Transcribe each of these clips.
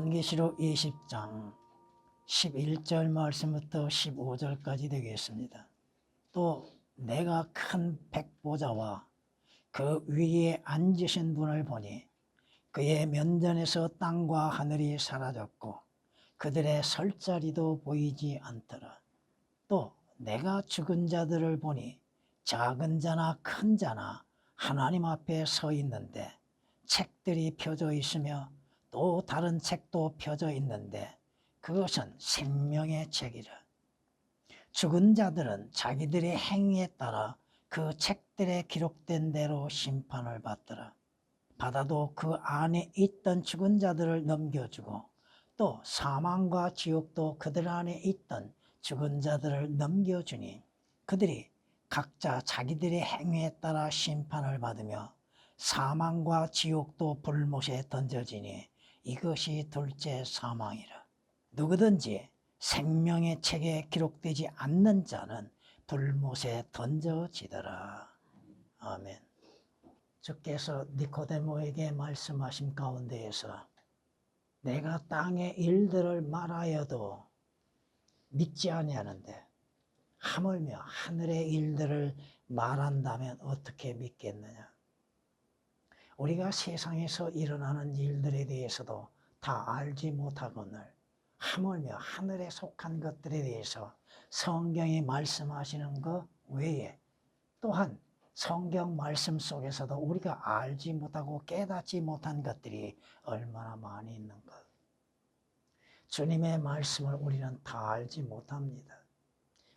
요한계시록 20장 11절 말씀부터 15절까지 되겠습니다. 또 내가 큰 백보자와 그 위에 앉으신 분을 보니 그의 면전에서 땅과 하늘이 사라졌고 그들의 설 자리도 보이지 않더라. 또 내가 죽은 자들을 보니 작은 자나 큰 자나 하나님 앞에 서 있는데 책들이 펴져 있으며 또 다른 책도 펴져 있는데 그것은 생명의 책이라. 죽은 자들은 자기들의 행위에 따라 그 책들에 기록된 대로 심판을 받더라. 받아도 그 안에 있던 죽은 자들을 넘겨주고 또 사망과 지옥도 그들 안에 있던 죽은 자들을 넘겨주니 그들이 각자 자기들의 행위에 따라 심판을 받으며 사망과 지옥도 불못에 던져지니 이것이 둘째 사망이라. 누구든지 생명의 책에 기록되지 않는 자는 불못에 던져지더라. 아멘. 주께서 니코데모에게 말씀하신 가운데에서 내가 땅의 일들을 말하여도 믿지 아니하는데 하물며 하늘의 일들을 말한다면 어떻게 믿겠느냐. 우리가 세상에서 일어나는 일들에 대해서도 다 알지 못하거늘 하물며 하늘에 속한 것들에 대해서 성경이 말씀하시는 것 외에 또한 성경 말씀 속에서도 우리가 알지 못하고 깨닫지 못한 것들이 얼마나 많이 있는가. 주님의 말씀을 우리는 다 알지 못합니다.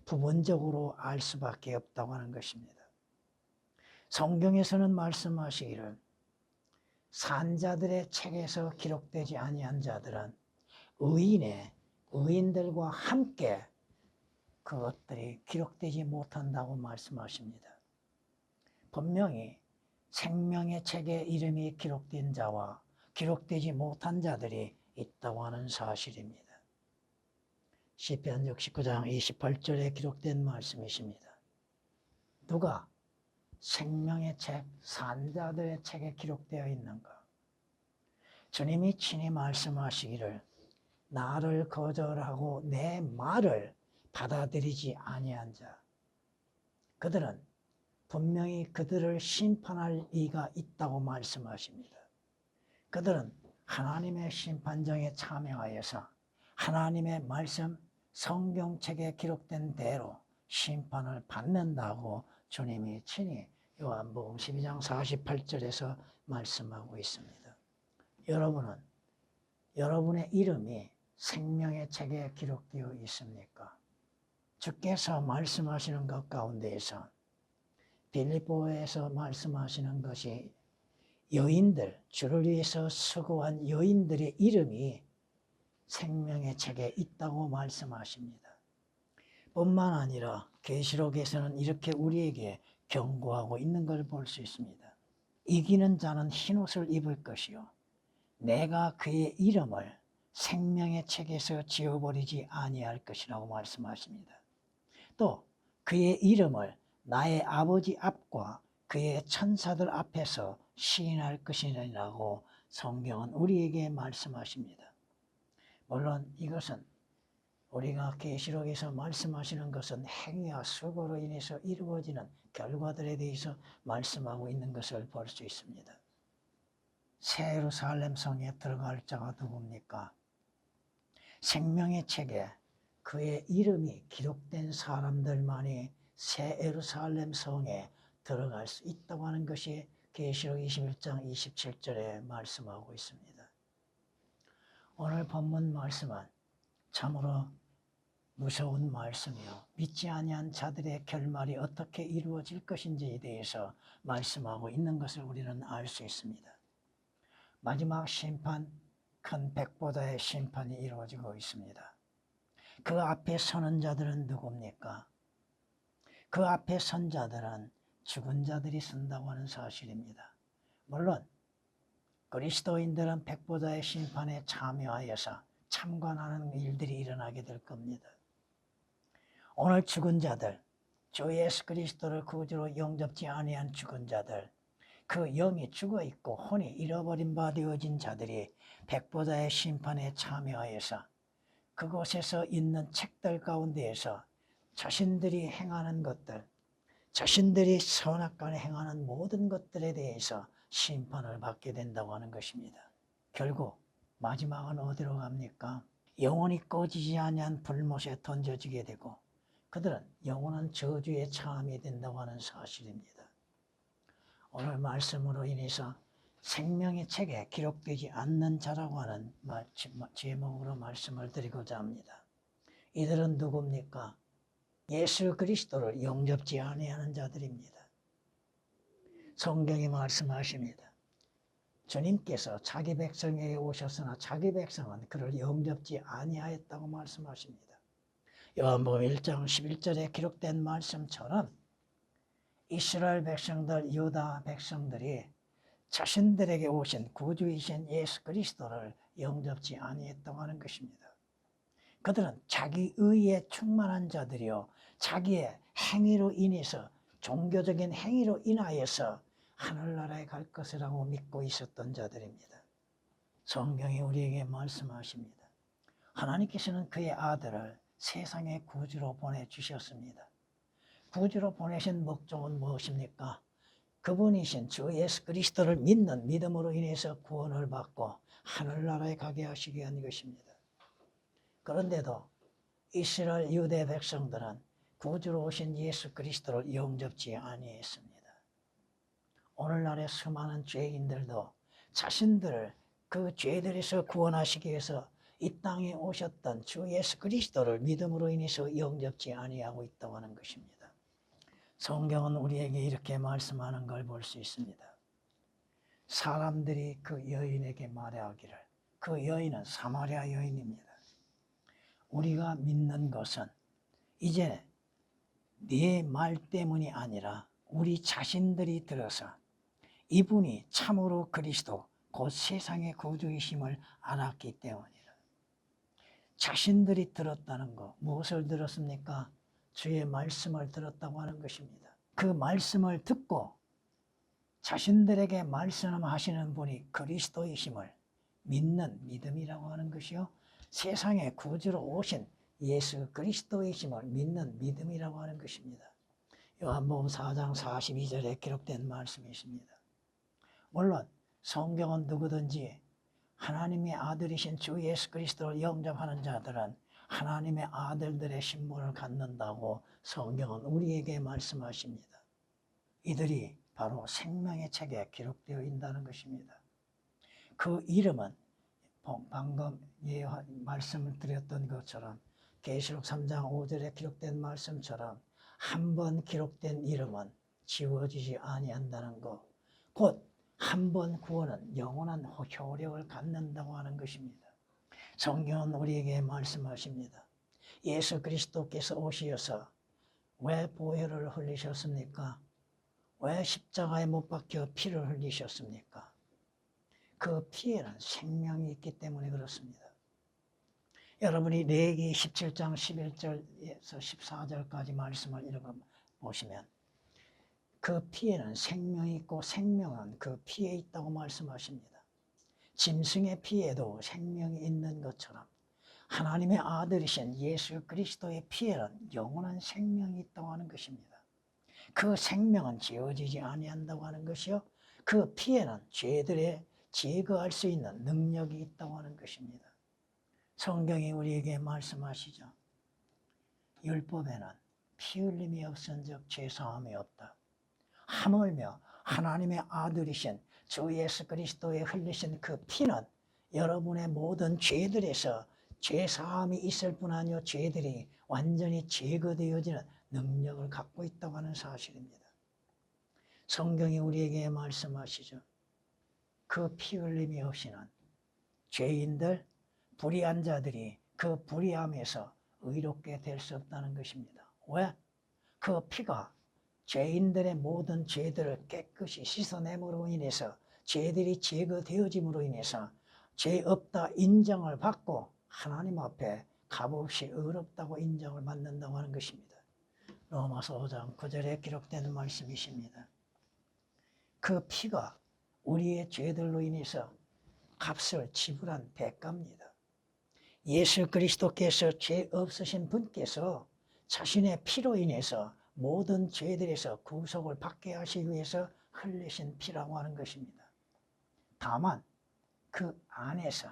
부분적으로 알 수밖에 없다고 하는 것입니다. 성경에서는 말씀하시기를 산자들의 책에서 기록되지 아니한 자들은 의인들과 함께 그것들이 기록되지 못한다고 말씀하십니다. 분명히 생명의 책에 이름이 기록된 자와 기록되지 못한 자들이 있다고 하는 사실입니다. 시편 69장 28절에 기록된 말씀이십니다. 누가 생명의 책, 산자들의 책에 기록되어 있는가? 주님이 친히 말씀하시기를 나를 거절하고 내 말을 받아들이지 아니한 자, 그들은 분명히 그들을 심판할 이가 있다고 말씀하십니다. 그들은 하나님의 심판정에 참여하여서 하나님의 말씀, 성경책에 기록된 대로 심판을 받는다고 주님이 친히 요한복음 12장 48절에서 말씀하고 있습니다. 여러분은 여러분의 이름이 생명의 책에 기록되어 있습니까? 주께서 말씀하시는 것 가운데에서 빌립보에서 말씀하시는 것이 여인들, 주를 위해서 수고한 여인들의 이름이 생명의 책에 있다고 말씀하십니다. 뿐만 아니라 계시록에서는 이렇게 우리에게 경고하고 있는 걸 볼 수 있습니다. 이기는 자는 흰옷을 입을 것이요 내가 그의 이름을 생명의 책에서 지워버리지 아니할 것이라고 말씀하십니다. 또 그의 이름을 나의 아버지 앞과 그의 천사들 앞에서 시인할 것이라고 성경은 우리에게 말씀하십니다. 물론 이것은 우리가 계시록에서 말씀하시는 것은 행위와 수고로 인해서 이루어지는 결과들에 대해서 말씀하고 있는 것을 볼 수 있습니다. 새 예루살렘 성에 들어갈 자가 누굽니까? 생명의 책에 그의 이름이 기록된 사람들만이 새 예루살렘 성에 들어갈 수 있다고 하는 것이 계시록 21장 27절에 말씀하고 있습니다. 오늘 본문 말씀은 참으로 무서운 말씀이요 믿지 아니한 자들의 결말이 어떻게 이루어질 것인지에 대해서 말씀하고 있는 것을 우리는 알 수 있습니다. 마지막 심판, 큰 백보자의 심판이 이루어지고 있습니다. 그 앞에 서는 자들은 누굽니까? 그 앞에 선 자들은 죽은 자들이 선다고 하는 사실입니다. 물론 그리스도인들은 백보자의 심판에 참여하여서 참관하는 일들이 일어나게 될 겁니다. 오늘 죽은 자들, 주 예수 그리스도를 구주로 영접지 아니한 죽은 자들, 그 영이 죽어 있고 혼이 잃어버린 바 되어진 자들이 백보자의 심판에 참여하여서 그곳에서 있는 책들 가운데에서 자신들이 행하는 것들, 자신들이 선악간에 행하는 모든 것들에 대해서 심판을 받게 된다고 하는 것입니다. 결국 마지막은 어디로 갑니까? 영원히 꺼지지 아니한 불못에 던져지게 되고 그들은 영원한 저주에 처함이 된다고 하는 사실입니다. 오늘 말씀으로 인해서 생명의 책에 기록되지 않는 자라고 하는 제목으로 말씀을 드리고자 합니다. 이들은 누굽니까? 예수 그리스도를 영접지 아니하는 자들입니다. 성경이 말씀하십니다. 주님께서 자기 백성에게 오셨으나 자기 백성은 그를 영접지 아니하였다고 말씀하십니다. 요한복음 1장 11절에 기록된 말씀처럼 이스라엘 백성들, 유다 백성들이 자신들에게 오신 구주이신 예수 그리스도를 영접지 아니했다고 하는 것입니다. 그들은 자기 의에 충만한 자들이요 자기의 행위로 인해서 종교적인 행위로 인하여서 하늘나라에 갈 것이라고 믿고 있었던 자들입니다. 성경이 우리에게 말씀하십니다. 하나님께서는 그의 아들을 세상의 구주로 보내주셨습니다. 구주로 보내신 목적은 무엇입니까? 그분이신 주 예수 그리스도를 믿는 믿음으로 인해서 구원을 받고 하늘나라에 가게 하시기 위한 것입니다. 그런데도 이스라엘 유대 백성들은 구주로 오신 예수 그리스도를 영접지 아니했습니다. 오늘날의 수많은 죄인들도 자신들을 그 죄들에서 구원하시기 위해서 이 땅에 오셨던 주 예수 그리스도를 믿음으로 인해서 영접지 아니하고 있다고 하는 것입니다. 성경은 우리에게 이렇게 말씀하는 걸 볼 수 있습니다. 사람들이 그 여인에게 말하기를, 그 여인은 사마리아 여인입니다. 우리가 믿는 것은 이제 네 말 때문이 아니라 우리 자신들이 들어서 이분이 참으로 그리스도 곧 세상의 구주이심을 알았기 때문이라. 자신들이 들었다는 것, 무엇을 들었습니까? 주의 말씀을 들었다고 하는 것입니다. 그 말씀을 듣고 자신들에게 말씀하시는 분이 그리스도이심을 믿는 믿음이라고 하는 것이요 세상의 구주로 오신 예수 그리스도이심을 믿는 믿음이라고 하는 것입니다. 요한복음 4장 42절에 기록된 말씀이십니다. 물론 성경은 누구든지 하나님의 아들이신 주 예수 그리스도를 영접하는 자들은 하나님의 아들들의 신분을 갖는다고 성경은 우리에게 말씀하십니다. 이들이 바로 생명의 책에 기록되어 있다는 것입니다. 그 이름은 방금 말씀을 드렸던 것처럼 계시록 3장 5절에 기록된 말씀처럼 한 번 기록된 이름은 지워지지 아니한다는 것, 곧 한 번 구원은 영원한 효력을 갖는다고 하는 것입니다. 성경은 우리에게 말씀하십니다. 예수 그리스도께서 오시어서 왜 보혈을 흘리셨습니까? 왜 십자가에 못 박혀 피를 흘리셨습니까? 그 피에는 생명이 있기 때문에 그렇습니다. 여러분이 레위기 17장 11절에서 14절까지 말씀을 읽어보시면 그 피에는 생명이 있고 생명은 그 피에 있다고 말씀하십니다. 짐승의 피에도 생명이 있는 것처럼 하나님의 아들이신 예수 그리스도의 피에는 영원한 생명이 있다고 하는 것입니다. 그 생명은 지워지지 아니한다고 하는 것이요 그 피에는 죄들에 제거할 수 있는 능력이 있다고 하는 것입니다. 성경이 우리에게 말씀하시죠. 율법에는 피 흘림이 없은즉 죄사함이 없다. 하물며 하나님의 아들이신 주 예수 그리스도의 흘리신 그 피는 여러분의 모든 죄들에서 죄사함이 있을 뿐 아니요 죄들이 완전히 제거되어지는 능력을 갖고 있다고 하는 사실입니다. 성경이 우리에게 말씀하시죠. 그 피 흘림이 없이는 죄인들, 불의한 자들이 그 불의함에서 의롭게 될 수 없다는 것입니다. 왜? 그 피가 죄인들의 모든 죄들을 깨끗이 씻어냄으로 인해서 죄들이 제거되어짐으로 인해서 죄 없다 인정을 받고 하나님 앞에 값없이 의롭다고 인정을 받는다고 하는 것입니다. 로마서 5장 9절에 기록된 말씀이십니다. 그 피가 우리의 죄들로 인해서 값을 지불한 대가입니다. 예수 그리스도께서 죄 없으신 분께서 자신의 피로 인해서 모든 죄들에서 구속을 받게 하시기 위해서 흘리신 피라고 하는 것입니다. 다만 그 안에서,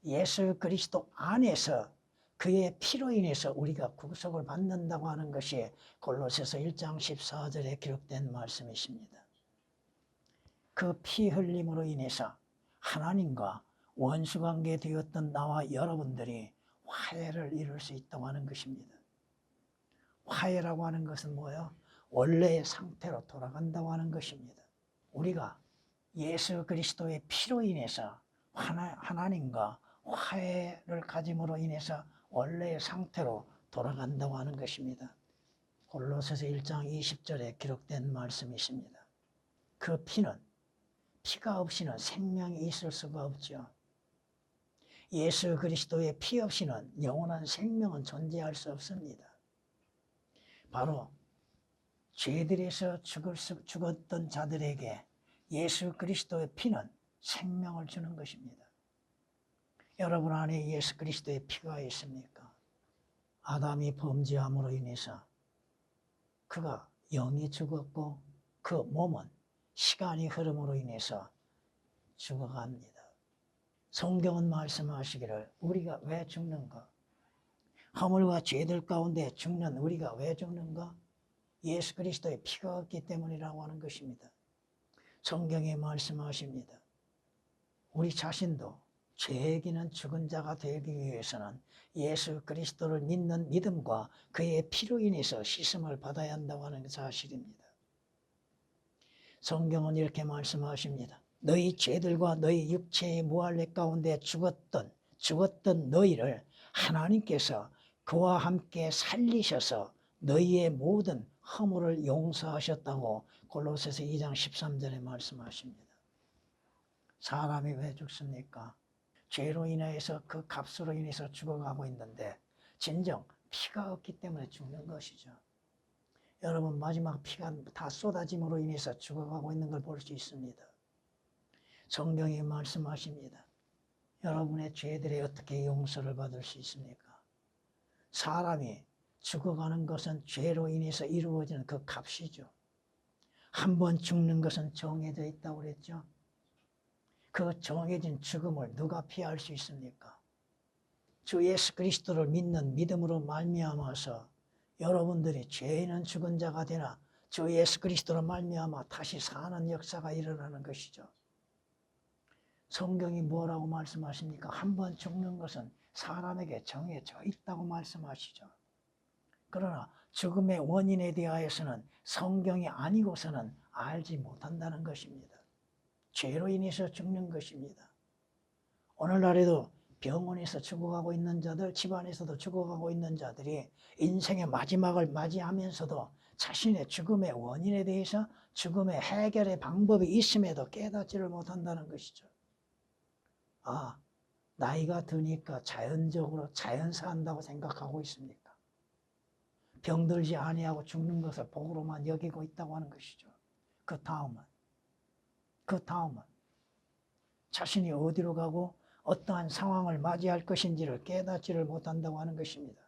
예수 그리스도 안에서 그의 피로 인해서 우리가 구속을 받는다고 하는 것이 골로새서 1장 14절에 기록된 말씀이십니다. 그 피 흘림으로 인해서 하나님과 원수관계 되었던 나와 여러분들이 화해를 이룰 수 있다고 하는 것입니다. 화해라고 하는 것은 뭐예요? 원래의 상태로 돌아간다고 하는 것입니다. 우리가 예수 그리스도의 피로 인해서 하나님과 화해를 가짐으로 인해서 원래의 상태로 돌아간다고 하는 것입니다. 골로새서 1장 20절에 기록된 말씀이십니다. 그 피가 없이는 생명이 있을 수가 없죠. 예수 그리스도의 피 없이는 영원한 생명은 존재할 수 없습니다. 바로 죄들에서 죽었던 자들에게 예수 그리스도의 피는 생명을 주는 것입니다. 여러분 안에 예수 그리스도의 피가 있습니까? 아담이 범죄함으로 인해서 그가 영이 죽었고 그 몸은 시간이 흐름으로 인해서 죽어갑니다. 성경은 말씀하시기를 우리가 왜 죽는가? 허물과 죄들 가운데 죽는 우리가 왜 죽는가? 예수 그리스도의 피가 없기 때문이라고 하는 것입니다. 성경에 말씀하십니다. 우리 자신도 죄에게는 죽은 자가 되기 위해서는 예수 그리스도를 믿는 믿음과 그의 피로 인해서 씻음을 받아야 한다고 하는 사실입니다. 성경은 이렇게 말씀하십니다. 너희 죄들과 너희 육체의 무할례 가운데 죽었던 너희를 하나님께서 그와 함께 살리셔서 너희의 모든 허물을 용서하셨다고 골로새서 2장 13절에 말씀하십니다. 사람이 왜 죽습니까? 죄로 인해서 그 값으로 인해서 죽어가고 있는데 진정 피가 없기 때문에 죽는 것이죠. 여러분 마지막 피가 다 쏟아짐으로 인해서 죽어가고 있는 걸 볼 수 있습니다. 성경이 말씀하십니다. 여러분의 죄들이 어떻게 용서를 받을 수 있습니까? 사람이 죽어가는 것은 죄로 인해서 이루어지는 그 값이죠. 한 번 죽는 것은 정해져 있다고 그랬죠. 그 정해진 죽음을 누가 피할 수 있습니까? 주 예수 그리스도를 믿는 믿음으로 말미암아서 여러분들이 죄인은 죽은 자가 되나 주 예수 그리스도로 말미암아 다시 사는 역사가 일어나는 것이죠. 성경이 뭐라고 말씀하십니까? 한 번 죽는 것은 사람에게 정해져 있다고 말씀하시죠. 그러나 죽음의 원인에 대하여서는 성경이 아니고서는 알지 못한다는 것입니다. 죄로 인해서 죽는 것입니다. 오늘날에도 병원에서 죽어가고 있는 자들, 집안에서도 죽어가고 있는 자들이 인생의 마지막을 맞이하면서도 자신의 죽음의 원인에 대해서 죽음의 해결의 방법이 있음에도 깨닫지를 못한다는 것이죠. 아, 나이가 드니까 자연적으로 자연사한다고 생각하고 있습니까? 병들지 아니하고 죽는 것을 복으로만 여기고 있다고 하는 것이죠. 그 다음은 자신이 어디로 가고 어떠한 상황을 맞이할 것인지를 깨닫지를 못한다고 하는 것입니다.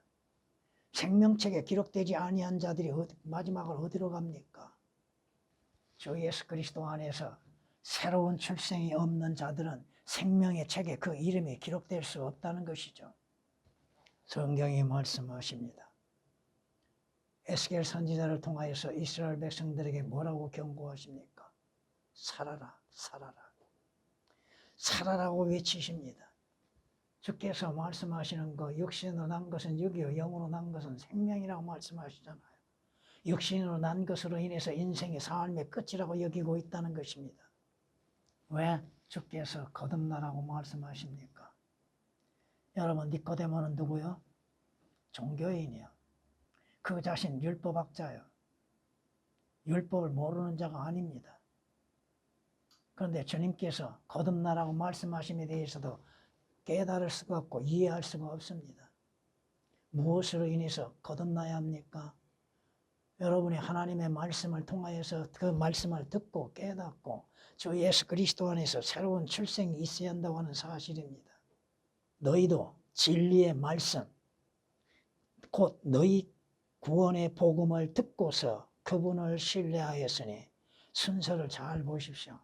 생명책에 기록되지 아니한 자들이 마지막을 어디로 갑니까? 주 예수 그리스도 안에서 새로운 출생이 없는 자들은 생명의 책에 그 이름이 기록될 수 없다는 것이죠. 성경이 말씀하십니다. 에스겔 선지자를 통하여서 이스라엘 백성들에게 뭐라고 경고하십니까? 살아라, 살아라. 살아라고 외치십니다. 주께서 말씀하시는 거 육신으로 난 것은 육이요 영으로 난 것은 생명이라고 말씀하시잖아요. 육신으로 난 것으로 인해서 인생의 삶의 끝이라고 여기고 있다는 것입니다. 왜 주께서 거듭나라고 말씀하십니까? 여러분 니코데모는 누구요? 종교인이요. 그 자신 율법학자요. 율법을 모르는 자가 아닙니다. 그런데 주님께서 거듭나라고 말씀하심에 대해서도 깨달을 수가 없고 이해할 수가 없습니다. 무엇으로 인해서 거듭나야 합니까? 여러분이 하나님의 말씀을 통하여서 그 말씀을 듣고 깨닫고 주 예수 그리스도 안에서 새로운 출생이 있어야 한다고 하는 사실입니다. 너희도 진리의 말씀, 곧 너희 구원의 복음을 듣고서 그분을 신뢰하였으니, 순서를 잘 보십시오.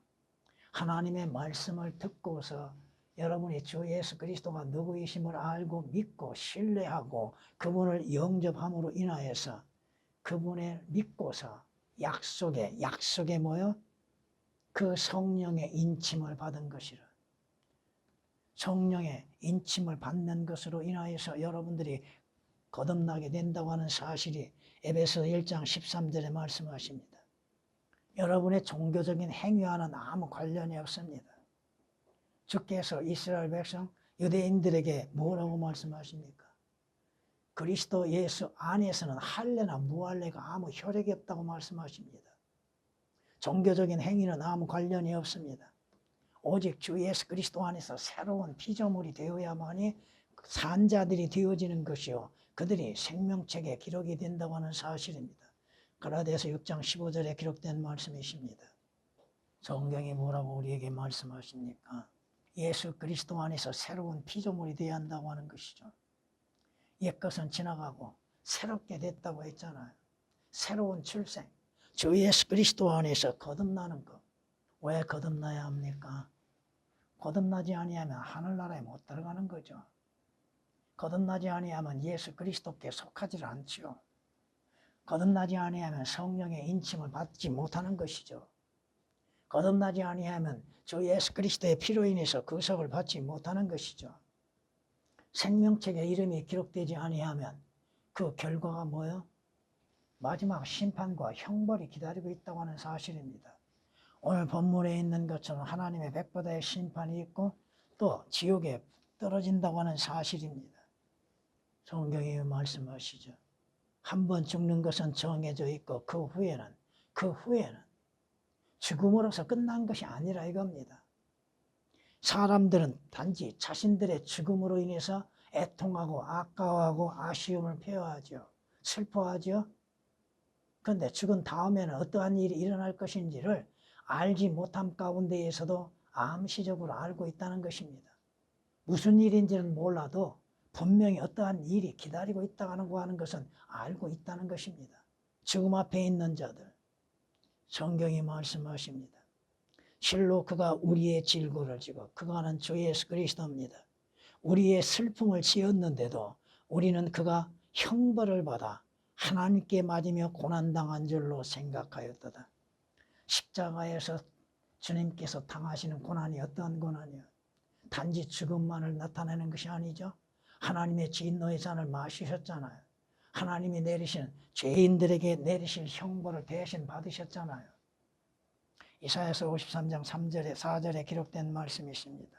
하나님의 말씀을 듣고서 여러분이 주 예수 그리스도가 누구이심을 알고 믿고 신뢰하고 그분을 영접함으로 인하여서 그분을 믿고서 약속에 뭐요? 그 성령의 인침을 받은 것이라. 성령의 인침을 받는 것으로 인하여서 여러분들이 거듭나게 된다고 하는 사실이 에베소 1장 13절에 말씀하십니다. 여러분의 종교적인 행위와는 아무 관련이 없습니다. 주께서 이스라엘 백성, 유대인들에게 뭐라고 말씀하십니까? 그리스도 예수 안에서는 할례나 무할례가 아무 효력이 없다고 말씀하십니다. 종교적인 행위는 아무 관련이 없습니다. 오직 주 예수 그리스도 안에서 새로운 피조물이 되어야만이 산자들이 되어지는 것이요, 그들이 생명책에 기록이 된다고 하는 사실입니다. 갈라디아서 6장 15절에 기록된 말씀이십니다. 성경이 뭐라고 우리에게 말씀하십니까? 예수 그리스도 안에서 새로운 피조물이 되어야 한다고 하는 것이죠. 옛것은 지나가고 새롭게 됐다고 했잖아요. 새로운 출생, 주 예수 그리스도 안에서 거듭나는 것. 왜 거듭나야 합니까? 거듭나지 아니하면 하늘나라에 못 들어가는 거죠. 거듭나지 아니하면 예수 그리스도께 속하지 않지요. 거듭나지 아니하면 성령의 인침을 받지 못하는 것이죠. 거듭나지 아니하면 주 예수 그리스도의 피로 인해서 구속을 받지 못하는 것이죠. 생명책에 이름이 기록되지 아니하면 그 결과가 뭐예요? 마지막 심판과 형벌이 기다리고 있다고 하는 사실입니다. 오늘 본문에 있는 것처럼 하나님의 백보다의 심판이 있고 또 지옥에 떨어진다고 하는 사실입니다. 성경이 말씀하시죠. 한 번 죽는 것은 정해져 있고 그 후에는 죽음으로서 끝난 것이 아니라 이겁니다. 사람들은 단지 자신들의 죽음으로 인해서 애통하고 아까워하고 아쉬움을 표하죠. 슬퍼하죠. 그런데 죽은 다음에는 어떠한 일이 일어날 것인지를 알지 못함 가운데에서도 암시적으로 알고 있다는 것입니다. 무슨 일인지는 몰라도 분명히 어떠한 일이 기다리고 있다고 하는 것은 알고 있다는 것입니다. 죽음 앞에 있는 자들, 성경이 말씀하십니다. 실로 그가 우리의 질고를 지고, 그가는 주 예수 그리스도입니다. 우리의 슬픔을 지었는데도 우리는 그가 형벌을 받아 하나님께 맞으며 고난당한 줄로 생각하였도다. 십자가에서 주님께서 당하시는 고난이 어떠한 고난이요? 단지 죽음만을 나타내는 것이 아니죠. 하나님의 진노의 잔을 마시셨잖아요. 하나님이 내리신 죄인들에게 내리실 형벌을 대신 받으셨잖아요. 이사야서 53장 3절에 4절에 기록된 말씀이십니다.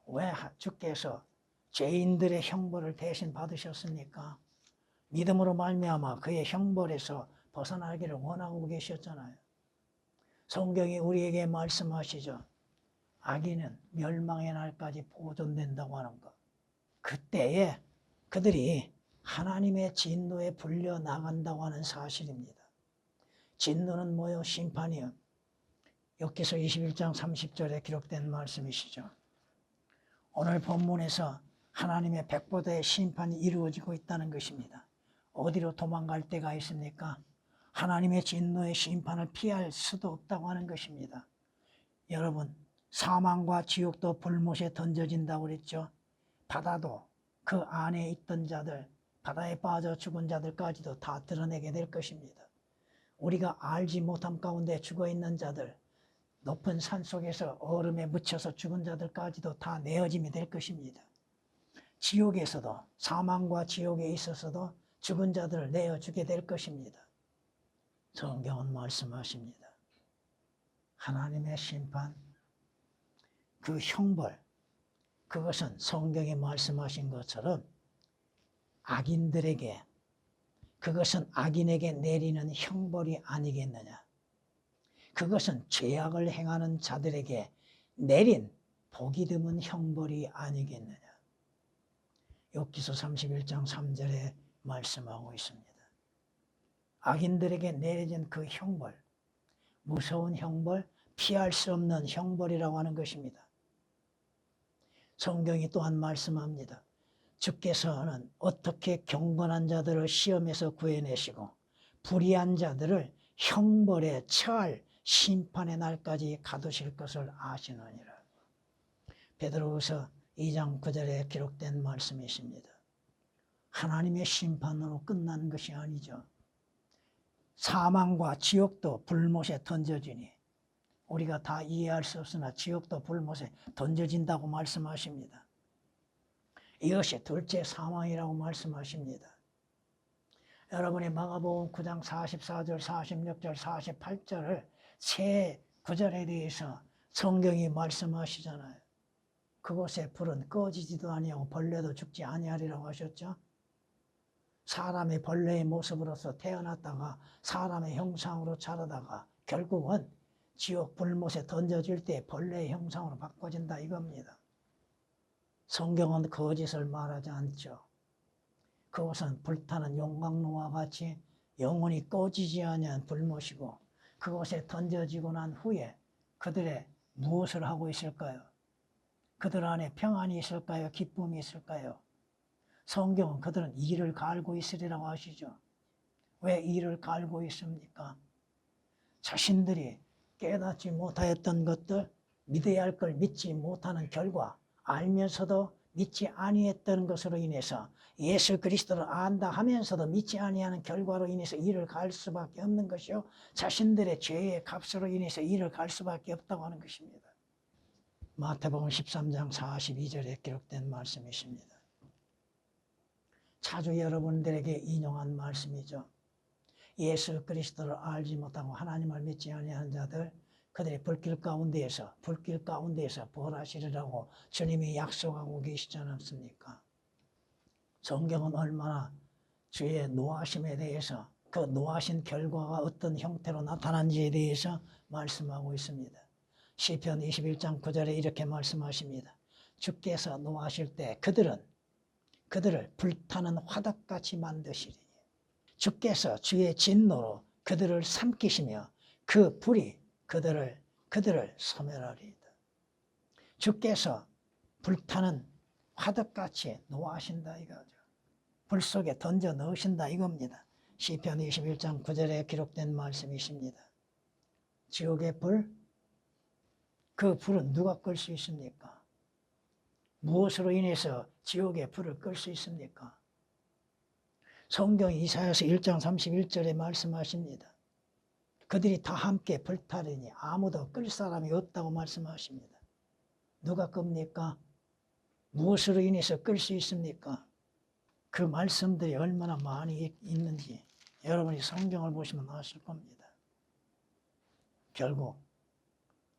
왜 주께서 죄인들의 형벌을 대신 받으셨습니까? 믿음으로 말미암아 그의 형벌에서 벗어나기를 원하고 계셨잖아요. 성경이 우리에게 말씀하시죠. 악인은 멸망의 날까지 보존된다고 하는 것. 그때에 그들이 하나님의 진노에 불려 나간다고 하는 사실입니다. 진노는 뭐요? 심판이요. 욥기서 21장 30절에 기록된 말씀이시죠. 오늘 본문에서 하나님의 백보다의 심판이 이루어지고 있다는 것입니다. 어디로 도망갈 데가 있습니까? 하나님의 진노의 심판을 피할 수도 없다고 하는 것입니다. 여러분, 사망과 지옥도 불못에 던져진다고 그랬죠. 바다도 그 안에 있던 자들, 바다에 빠져 죽은 자들까지도 다 드러내게 될 것입니다. 우리가 알지 못함 가운데 죽어있는 자들, 높은 산 속에서 얼음에 묻혀서 죽은 자들까지도 다 내어짐이 될 것입니다. 지옥에서도, 사망과 지옥에 있어서도 죽은 자들을 내어주게 될 것입니다. 성경은 말씀하십니다. 하나님의 심판, 그 형벌, 그것은 성경에 말씀하신 것처럼 악인들에게, 그것은 악인에게 내리는 형벌이 아니겠느냐. 그것은 죄악을 행하는 자들에게 내린 복이 드문 형벌이 아니겠느냐. 욥기서 31장 3절에 말씀하고 있습니다. 악인들에게 내려진 그 형벌, 무서운 형벌, 피할 수 없는 형벌이라고 하는 것입니다. 성경이 또한 말씀합니다. 주께서는 어떻게 경건한 자들을 시험에서 구해내시고 불의한 자들을 형벌에 처할 심판의 날까지 가두실 것을 아시느니라. 베드로후서 2장 9절에 기록된 말씀이십니다. 하나님의 심판으로 끝난 것이 아니죠. 사망과 지옥도 불못에 던져지니 우리가 다 이해할 수 없으나 지옥도 불못에 던져진다고 말씀하십니다. 이것이 둘째 사망이라고 말씀하십니다. 여러분이 마가복음 9장 44절, 46절, 48절을 세 구절에 대해서 성경이 말씀하시잖아요. 그곳에 불은 꺼지지도 아니하고 벌레도 죽지 아니하리라고 하셨죠. 사람이 벌레의 모습으로서 태어났다가 사람의 형상으로 자라다가 결국은 지옥 불못에 던져질 때 벌레의 형상으로 바꿔진다 이겁니다. 성경은 거짓을 말하지 않죠. 그것은 불타는 용광로와 같이 영원히 꺼지지 아니한 불못이고 그것에 던져지고 난 후에 그들의 무엇을 하고 있을까요? 그들 안에 평안이 있을까요? 기쁨이 있을까요? 성경은 그들은 이를 갈고 있으리라고 하시죠. 왜 이를 갈고 있습니까? 자신들이 깨닫지 못하였던 것들, 믿어야 할 걸 믿지 못하는 결과, 알면서도 믿지 아니했던 것으로 인해서 예수 그리스도를 안다 하면서도 믿지 아니하는 결과로 인해서 이를 갈 수밖에 없는 것이요, 자신들의 죄의 값으로 인해서 이를 갈 수밖에 없다고 하는 것입니다. 마태복음 13장 42절에 기록된 말씀이십니다. 자주 여러분들에게 인용한 말씀이죠. 예수 그리스도를 알지 못하고 하나님을 믿지 아니하는 자들, 그들이 불길 가운데에서 벌하시리라고 주님이 약속하고 계시지 않습니까? 성경은 얼마나 주의 노하심에 대해서, 그 노하신 결과가 어떤 형태로 나타난지에 대해서 말씀하고 있습니다. 시편 21장 9절에 이렇게 말씀하십니다. 주께서 노하실 때 그들을 불타는 화덕같이 만드시리니 주께서 주의 진노로 그들을 삼키시며 그 불이 그들을 소멸하리이다. 주께서 불타는 화덕같이 노하신다 이거죠. 불 속에 던져 넣으신다 이겁니다. 시편 21장 9절에 기록된 말씀이십니다. 지옥의 불, 그 불은 누가 끌 수 있습니까? 무엇으로 인해서 지옥의 불을 끌 수 있습니까? 성경 이사야서 1장 31절에 말씀하십니다. 그들이 다 함께 불타리니 아무도 끌 사람이 없다고 말씀하십니다. 누가 끕니까? 무엇으로 인해서 끌 수 있습니까? 그 말씀들이 얼마나 많이 있는지 여러분이 성경을 보시면 아실 겁니다. 결국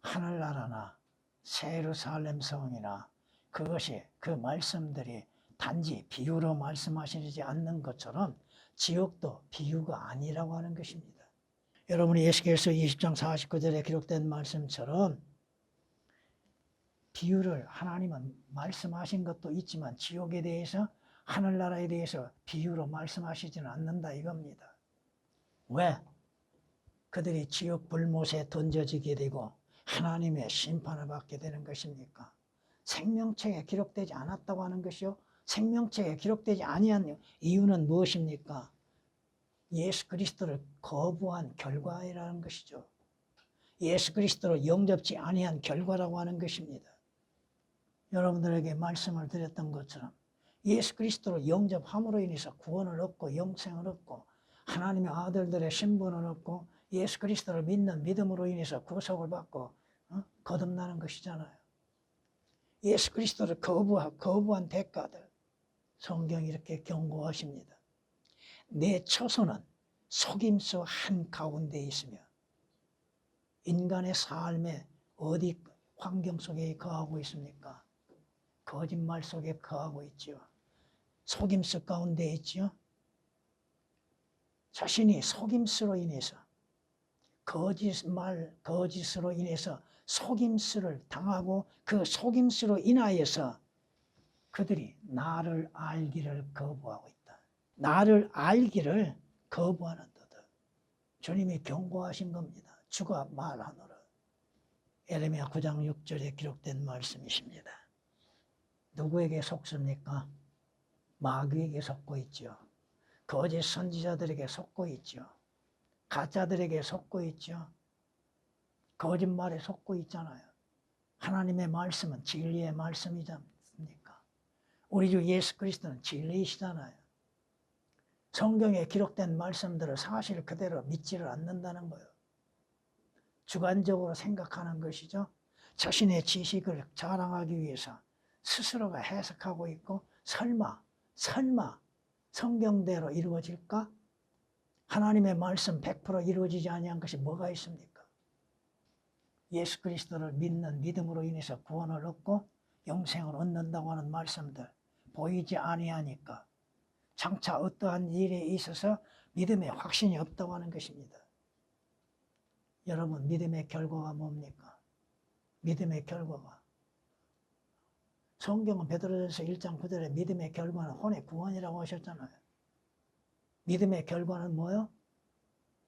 하늘나라나 새 예루살렘 성이나 그것이 그 말씀들이 단지 비유로 말씀하시지 않는 것처럼 지옥도 비유가 아니라고 하는 것입니다. 여러분이 에스겔서 20장 49절에 기록된 말씀처럼 비유를 하나님은 말씀하신 것도 있지만 지옥에 대해서 하늘나라에 대해서 비유로 말씀하시지는 않는다 이겁니다. 왜? 그들이 지옥 불못에 던져지게 되고 하나님의 심판을 받게 되는 것입니까? 생명책에 기록되지 않았다고 하는 것이요, 생명책에 기록되지 아니한 이유는 무엇입니까? 예수 그리스도를 거부한 결과라는 것이죠. 예수 그리스도를 영접지 아니한 결과라고 하는 것입니다. 여러분들에게 말씀을 드렸던 것처럼 예수 그리스도를 영접함으로 인해서 구원을 얻고 영생을 얻고 하나님의 아들들의 신분을 얻고 예수 그리스도를 믿는 믿음으로 인해서 구속을 받고 거듭나는 것이잖아요. 예수 그리스도를 거부한 대가들, 성경이 이렇게 경고하십니다. 내 처소는 속임수 한가운데 있으며 인간의 삶에 어디 환경 속에 거하고 있습니까? 거짓말 속에 거하고 있죠. 속임수 가운데 있죠. 자신이 속임수로 인해서 거짓으로 인해서 속임수를 당하고 그 속임수로 인하여서 그들이 나를 알기를 거부하고 있다. 나를 알기를 거부하는 거다. 주님이 경고하신 겁니다. 주가 말하노라. 에레미야 9장 6절에 기록된 말씀이십니다. 누구에게 속습니까? 마귀에게 속고 있죠. 거짓 선지자들에게 속고 있죠. 가짜들에게 속고 있죠. 거짓말에 속고 있잖아요. 하나님의 말씀은 진리의 말씀이지 않습니까? 우리 주 예수 그리스도는 진리이시잖아요. 성경에 기록된 말씀들을 사실 그대로 믿지를 않는다는 거예요. 주관적으로 생각하는 것이죠. 자신의 지식을 자랑하기 위해서 스스로가 해석하고 있고 설마 성경대로 이루어질까? 하나님의 말씀 100% 이루어지지 아니한 것이 뭐가 있습니까? 예수 그리스도를 믿는 믿음으로 인해서 구원을 얻고 영생을 얻는다고 하는 말씀들 보이지 아니하니까 장차 어떠한 일에 있어서 믿음의 확신이 없다고 하는 것입니다. 여러분, 믿음의 결과가 뭡니까? 믿음의 결과가 성경은 베드로전서 1장 9절에 믿음의 결과는 혼의 구원이라고 하셨잖아요. 믿음의 결과는 뭐요?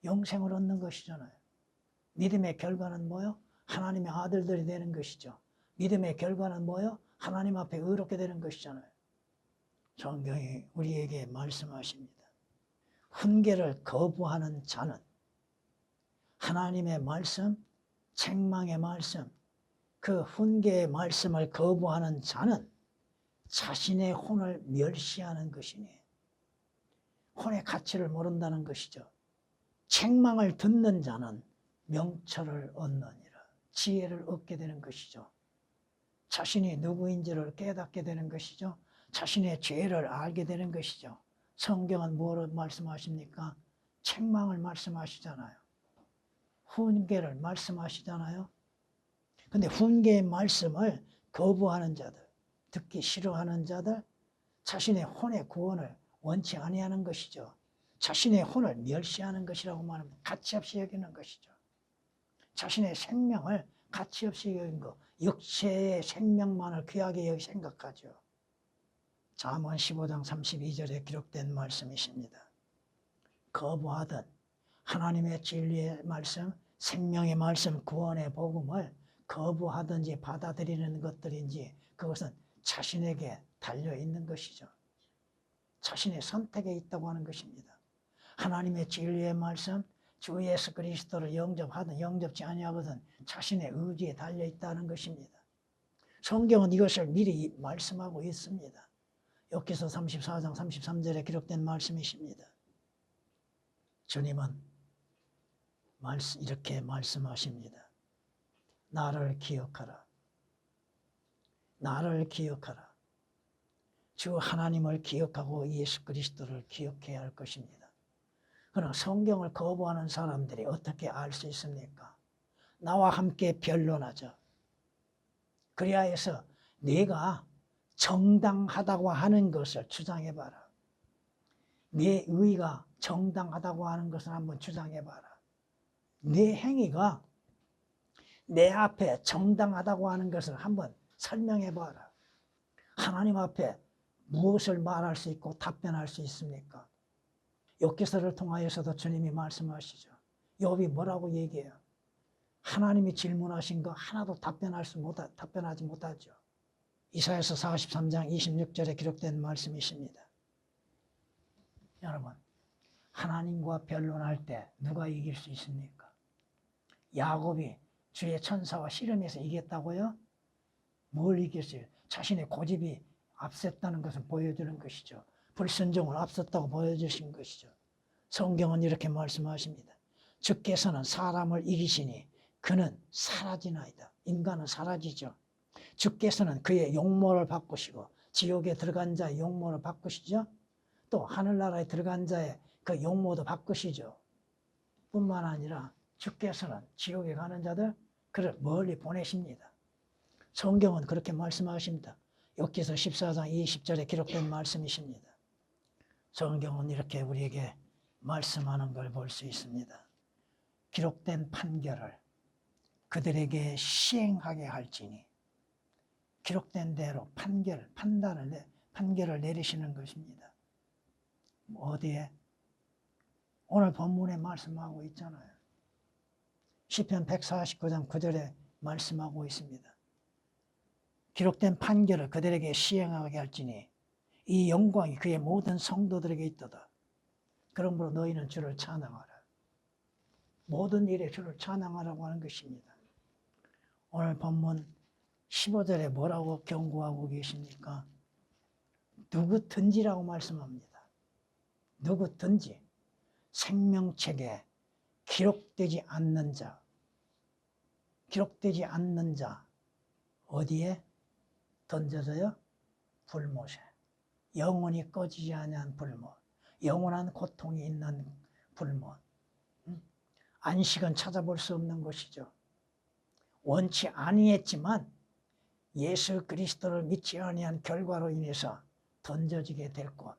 영생을 얻는 것이잖아요. 믿음의 결과는 뭐요? 하나님의 아들들이 되는 것이죠. 믿음의 결과는 뭐요? 하나님 앞에 의롭게 되는 것이잖아요. 성경이 우리에게 말씀하십니다. 훈계를 거부하는 자는 하나님의 말씀, 책망의 말씀, 그 훈계의 말씀을 거부하는 자는 자신의 혼을 멸시하는 것이니 혼의 가치를 모른다는 것이죠. 책망을 듣는 자는 명철을 얻느니라. 지혜를 얻게 되는 것이죠. 자신이 누구인지를 깨닫게 되는 것이죠. 자신의 죄를 알게 되는 것이죠. 성경은 뭐로 말씀하십니까? 책망을 말씀하시잖아요. 훈계를 말씀하시잖아요. 근데 훈계의 말씀을 거부하는 자들, 듣기 싫어하는 자들, 자신의 혼의 구원을 원치 아니하는 것이죠. 자신의 혼을 멸시하는 것이라고 말합니다. 가치없이 여기는 것이죠. 자신의 생명을 가치없이 여긴 것, 육체의 생명만을 귀하게 생각하죠. 잠언 15장 32절에 기록된 말씀이십니다. 거부하든 하나님의 진리의 말씀, 생명의 말씀, 구원의 복음을 거부하든지 받아들이는 것들인지 그것은 자신에게 달려있는 것이죠. 자신의 선택에 있다고 하는 것입니다. 하나님의 진리의 말씀, 주 예수 그리스도를 영접하든 영접지 아니하거든 자신의 의지에 달려있다는 것입니다. 성경은 이것을 미리 말씀하고 있습니다. 욥기서 34장 33절에 기록된 말씀이십니다. 주님은 이렇게 말씀하십니다. 나를 기억하라. 나를 기억하라. 주 하나님을 기억하고 예수 그리스도를 기억해야 할 것입니다. 그러나 성경을 거부하는 사람들이 어떻게 알 수 있습니까? 나와 함께 변론하자. 그리하여 해서 네가 정당하다고 하는 것을 주장해봐라. 네 의가 정당하다고 하는 것을 한번 주장해봐라. 네 행위가 내 앞에 정당하다고 하는 것을 한번 설명해봐라. 하나님 앞에 무엇을 말할 수 있고 답변할 수 있습니까? 욥기서를 통하여서도 주님이 말씀하시죠. 욥이 뭐라고 얘기해요? 하나님이 질문하신 거 하나도 답변하지 못하죠. 이사야서 43장 26절에 기록된 말씀이십니다. 여러분, 하나님과 변론할 때 누가 이길 수 있습니까? 야곱이 주의 천사와 씨름해서 이겼다고요? 뭘 이겼어요? 자신의 고집이 앞섰다는 것을 보여주는 것이죠. 불순종을 앞섰다고 보여주신 것이죠. 성경은 이렇게 말씀하십니다. 주께서는 사람을 이기시니 그는 사라지나이다. 인간은 사라지죠. 주께서는 그의 용모를 바꾸시고 지옥에 들어간 자의 용모를 바꾸시죠. 또 하늘나라에 들어간 자의 그 용모도 바꾸시죠. 뿐만 아니라 주께서는 지옥에 가는 자들 그를 멀리 보내십니다. 성경은 그렇게 말씀하십니다. 욥기서 14장 20절에 기록된 말씀이십니다. 성경은 이렇게 우리에게 말씀하는 걸 볼 수 있습니다. 기록된 판결을 그들에게 시행하게 할지니 기록된 대로 판결을 내리시는 것입니다. 어디에? 오늘 본문에 말씀하고 있잖아요. 시편 149장 9절에 말씀하고 있습니다. 기록된 판결을 그들에게 시행하게 할지니 이 영광이 그의 모든 성도들에게 있도다. 그러므로 너희는 주를 찬양하라. 모든 일에 주를 찬양하라고 하는 것입니다. 오늘 본문 15절에 뭐라고 경고하고 계십니까? 누구든지라고 말씀합니다. 누구든지 생명책에 기록되지 않는 자, 기록되지 않는 자 어디에 던져져요? 불못에. 영원히 꺼지지 아니한 불못, 영원한 고통이 있는 불못. 안식은 찾아볼 수 없는 것이죠. 원치 아니했지만 예수 그리스도를 믿지 아니한 결과로 인해서 던져지게 될 곳,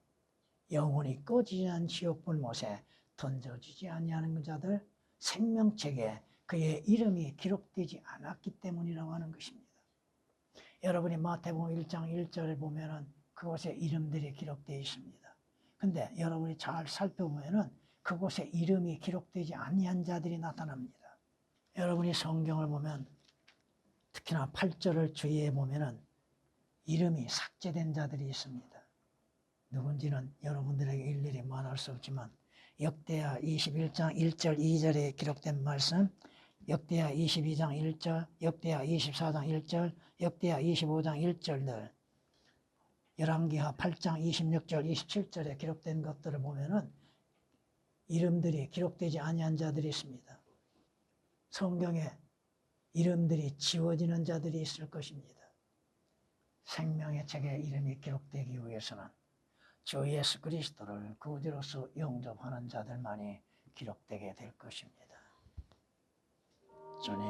영원히 꺼지지 않은 지옥 불못에 던져지지 아니하는 자들, 생명책에 그의 이름이 기록되지 않았기 때문이라고 하는 것입니다. 여러분이 마태복음 1장 1절에 보면은 그곳에 이름들이 기록되어 있습니다. 근데 여러분이 잘 살펴보면은 그곳에 이름이 기록되지 아니한 자들이 나타납니다. 여러분이 성경을 보면 특히나 8절을 주의해 보면은 이름이 삭제된 자들이 있습니다. 누군지는 여러분들에게 일일이 말할 수 없지만 역대하 21장 1절 2절에 기록된 말씀, 역대하 22장 1절, 역대하 24장 1절, 역대하 25장 1절들, 열왕기하 8장 26절 27절에 기록된 것들을 보면은 이름들이 기록되지 아니한 자들이 있습니다. 성경에 이름들이 지워지는 자들이 있을 것입니다. 생명의 책에 이름이 기록되기 위해서는 주 예수 그리스도를 구주로서 영접하는 자들만이 기록되게 될 것입니다. 주님,